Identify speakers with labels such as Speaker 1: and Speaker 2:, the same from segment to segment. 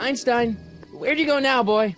Speaker 1: Einstein, where'd you go now, boy?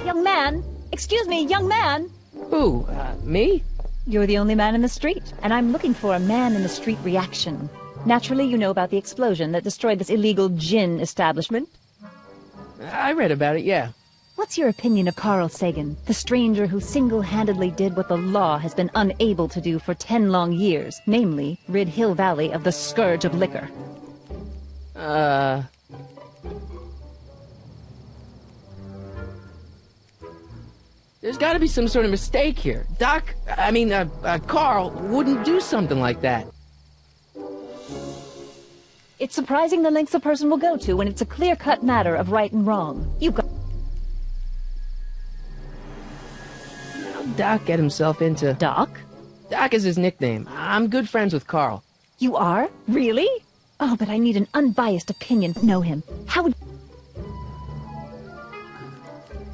Speaker 2: Young man! Excuse me, young man!
Speaker 1: Who, me?
Speaker 2: You're the only man in the street, and I'm looking for a man-in-the-street reaction. Naturally, you know about the explosion that destroyed this illegal gin establishment.
Speaker 1: I read about it, yeah.
Speaker 2: What's your opinion of Carl Sagan, the stranger who single-handedly did what the law has been unable to do for 10 long years, namely, rid Hill-Valley of the scourge of liquor?
Speaker 1: There's gotta be some sort of mistake here. Carl wouldn't do something like that.
Speaker 2: It's surprising the lengths a person will go to when it's a clear-cut matter of right and wrong. You've got...
Speaker 1: How'd Doc get himself into...
Speaker 2: Doc?
Speaker 1: Doc is his nickname. I'm good friends with Carl.
Speaker 2: You are? Really? Oh, but I need an unbiased opinion to know him. How would...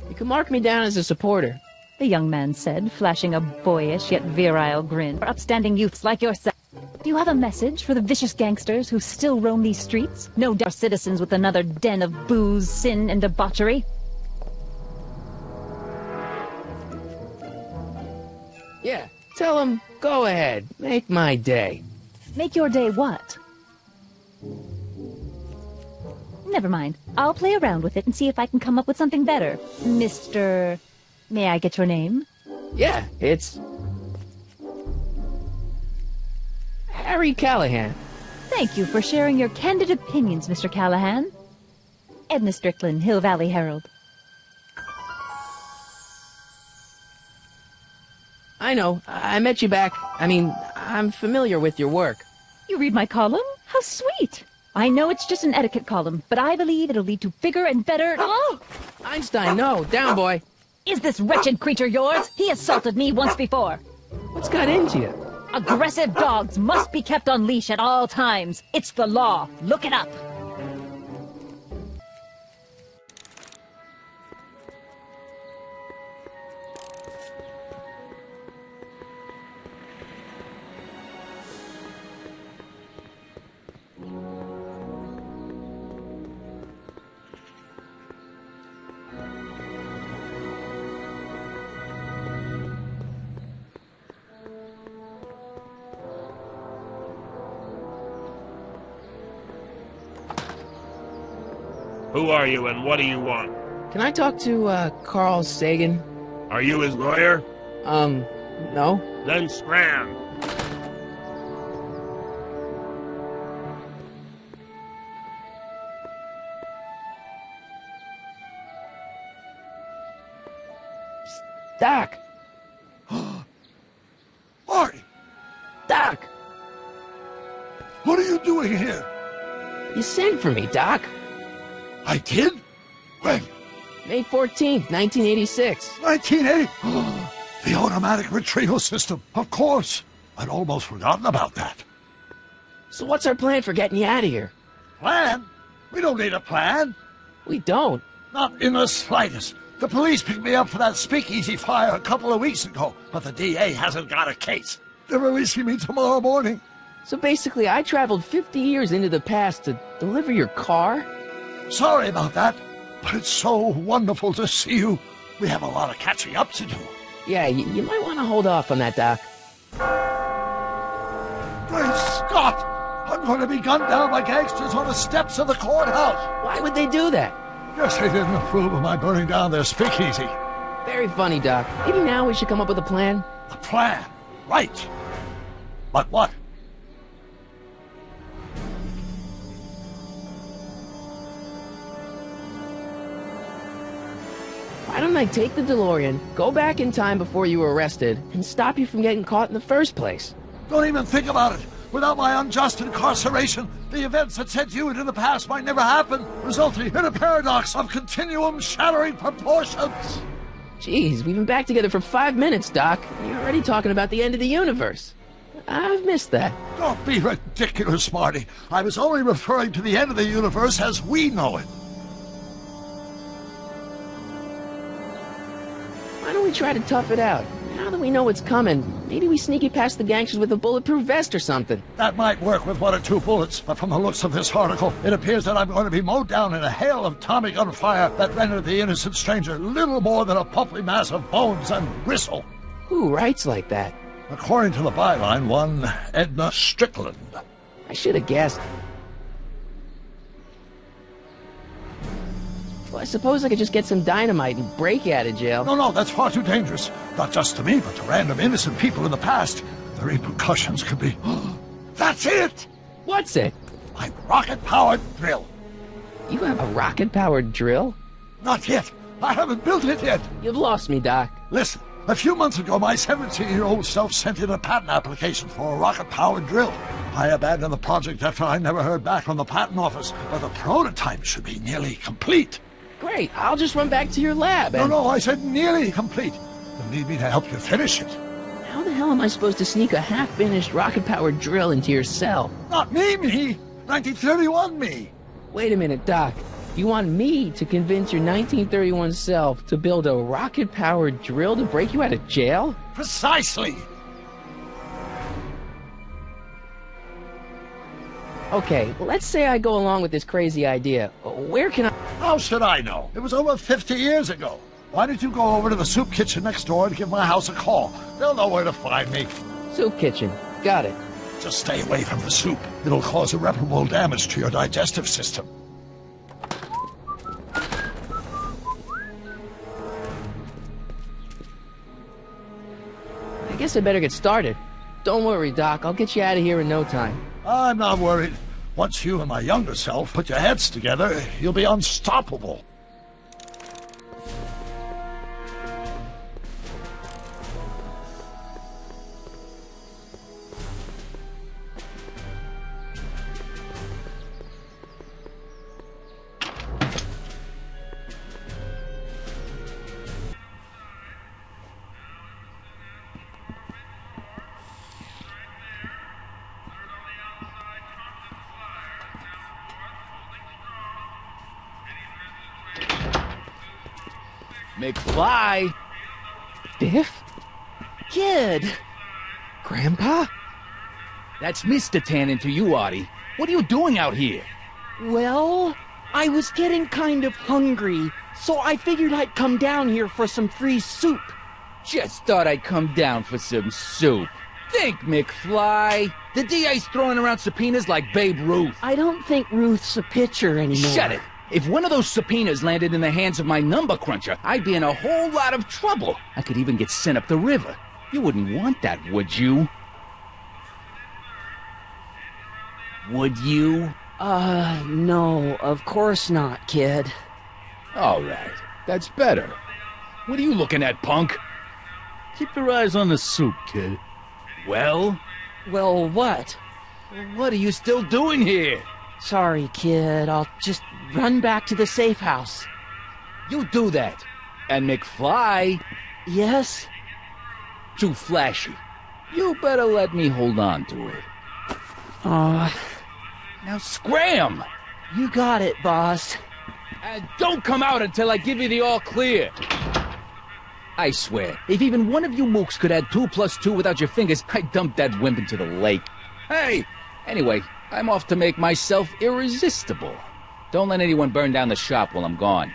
Speaker 1: You can mark me down as a supporter.
Speaker 2: The young man said, flashing a boyish yet virile grin. For upstanding youths like yourself. Do you have a message for the vicious gangsters who still roam these streets? No doubt citizens with another den of booze, sin, and debauchery.
Speaker 1: Yeah, tell him, go ahead, make my day.
Speaker 2: Make your day what? Never mind. I'll play around with it and see if I can come up with something better. Mr... May I get your name?
Speaker 1: Yeah, it's... Harry Callahan.
Speaker 2: Thank you for sharing your candid opinions, Mr. Callahan. Edna Strickland, Hill-Valley Herald.
Speaker 1: I know. I met you back. I'm familiar with your work.
Speaker 2: You read my column? How sweet! I know it's just an etiquette column, but I believe it'll lead to bigger and better... Oh!
Speaker 1: Einstein, no. Down, boy.
Speaker 2: Is this wretched creature yours? He assaulted me once before.
Speaker 1: What's got into you?
Speaker 2: Aggressive dogs must be kept on leash at all times. It's the law. Look it up.
Speaker 3: Who are you and what do you want?
Speaker 1: Can I talk to, Carl Sagan?
Speaker 3: Are you his lawyer?
Speaker 1: No.
Speaker 3: Then scram.
Speaker 1: Doc!
Speaker 4: Marty!
Speaker 1: Doc!
Speaker 4: What are you doing here?
Speaker 1: You sent for me, Doc.
Speaker 4: I did? When?
Speaker 1: May 14th, 1986.
Speaker 4: 1980? The automatic retrieval system. Of course. I'd almost forgotten about that.
Speaker 1: So what's our plan for getting you out of here?
Speaker 4: Plan? We don't need a plan.
Speaker 1: We don't.
Speaker 4: Not in the slightest. The police picked me up for that speakeasy fire a couple of weeks ago, but the DA hasn't got a case. They're releasing me tomorrow morning.
Speaker 1: So basically, I traveled 50 years into the past to deliver your car?
Speaker 4: Sorry about that, but it's so wonderful to see you. We have a lot of catching up to do.
Speaker 1: Yeah, you might want to hold off on that, Doc.
Speaker 4: Great Scott! I'm going to be gunned down by gangsters on the steps of the courthouse.
Speaker 1: Why would they do that?
Speaker 4: Guess they didn't approve of my burning down their speakeasy.
Speaker 1: Very funny, Doc. Maybe now we should come up with a plan.
Speaker 4: A plan. Right. But what?
Speaker 1: Why don't I take the DeLorean, go back in time before you were arrested, and stop you from getting caught in the first place?
Speaker 4: Don't even think about it. Without my unjust incarceration, the events that sent you into the past might never happen, resulting in a paradox of continuum-shattering proportions.
Speaker 1: Jeez, we've been back together for 5 minutes, Doc. You're already talking about the end of the universe. I've missed that.
Speaker 4: Don't be ridiculous, Marty. I was only referring to the end of the universe as we know it.
Speaker 1: Why don't we try to tough it out? Now that we know what's coming, maybe we sneak it past the gangsters with a bulletproof vest or something.
Speaker 4: That might work with 1 or 2 bullets, but from the looks of this article, it appears that I'm going to be mowed down in a hail of Tommy gunfire that rendered the innocent stranger little more than a pulpy mass of bones and gristle.
Speaker 1: Who writes like that?
Speaker 4: According to the byline, one Edna Strickland.
Speaker 1: I should have guessed. Well, I suppose I could just get some dynamite and break out of jail.
Speaker 4: No, that's far too dangerous. Not just to me, but to random innocent people in the past. The repercussions could be... That's it!
Speaker 1: What's it?
Speaker 4: My rocket-powered drill.
Speaker 1: You have a rocket-powered drill?
Speaker 4: Not yet. I haven't built it yet.
Speaker 1: You've lost me, Doc.
Speaker 4: Listen, a few months ago, my 17-year-old self sent in a patent application for a rocket-powered drill. I abandoned the project after I never heard back from the patent office, but the prototype should be nearly complete.
Speaker 1: Great, I'll just run back to your lab and...
Speaker 4: No, I said nearly complete. You'll need me to help you finish it.
Speaker 1: How the hell am I supposed to sneak a half-finished rocket-powered drill into your cell?
Speaker 4: Not me! 1931 me!
Speaker 1: Wait a minute, Doc. You want me to convince your 1931 self to build a rocket-powered drill to break you out of jail?
Speaker 4: Precisely!
Speaker 1: Okay, let's say I go along with this crazy idea. Where can I...
Speaker 4: How should I know? It was over 50 years ago. Why don't you go over to the soup kitchen next door and give my house a call? They'll know where to find me.
Speaker 1: Soup kitchen. Got it.
Speaker 4: Just stay away from the soup. It'll cause irreparable damage to your digestive system.
Speaker 1: I guess I better get started. Don't worry, Doc. I'll get you out of here in no time.
Speaker 4: I'm not worried. Once you and my younger self put your heads together, you'll be unstoppable.
Speaker 1: McFly! Biff? Kid! Grandpa?
Speaker 5: That's Mr. Tannen to you, Artie. What are you doing out here?
Speaker 6: Well, I was getting kind of hungry, so I figured I'd come down here for some free soup.
Speaker 5: Just thought I'd come down for some soup. Think, McFly. The DA's throwing around subpoenas like Babe Ruth.
Speaker 6: I don't think Ruth's a pitcher anymore.
Speaker 5: Shut it. If one of those subpoenas landed in the hands of my number cruncher, I'd be in a whole lot of trouble. I could even get sent up the river. You wouldn't want that, would you? Would you?
Speaker 6: No, of course not, kid.
Speaker 5: All right, that's better. What are you looking at, punk?
Speaker 7: Keep your eyes on the soup, kid.
Speaker 5: Well?
Speaker 6: Well, what?
Speaker 5: What are you still doing here?
Speaker 6: Sorry, kid. I'll just run back to the safe house.
Speaker 5: You do that. And McFly?
Speaker 6: Yes?
Speaker 5: Too flashy. You better let me hold on to it. Now scram!
Speaker 6: You got it, boss.
Speaker 5: And don't come out until I give you the all clear. I swear, if even one of you mooks could add 2 plus 2 without your fingers, I'd dump that wimp into the lake. Hey! Anyway, I'm off to make myself irresistible. Don't let anyone burn down the shop while I'm gone.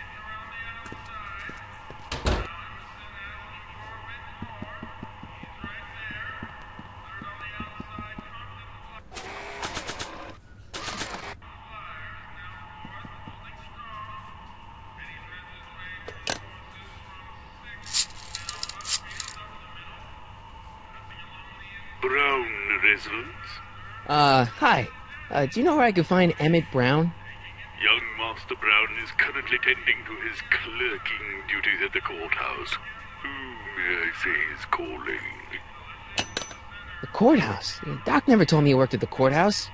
Speaker 8: presence?
Speaker 1: Hi. Do you know where I can find Emmett Brown?
Speaker 8: Young Master Brown is currently tending to his clerking duties at the courthouse. Who, may I say, is calling?
Speaker 1: The courthouse? Doc never told me he worked at the courthouse.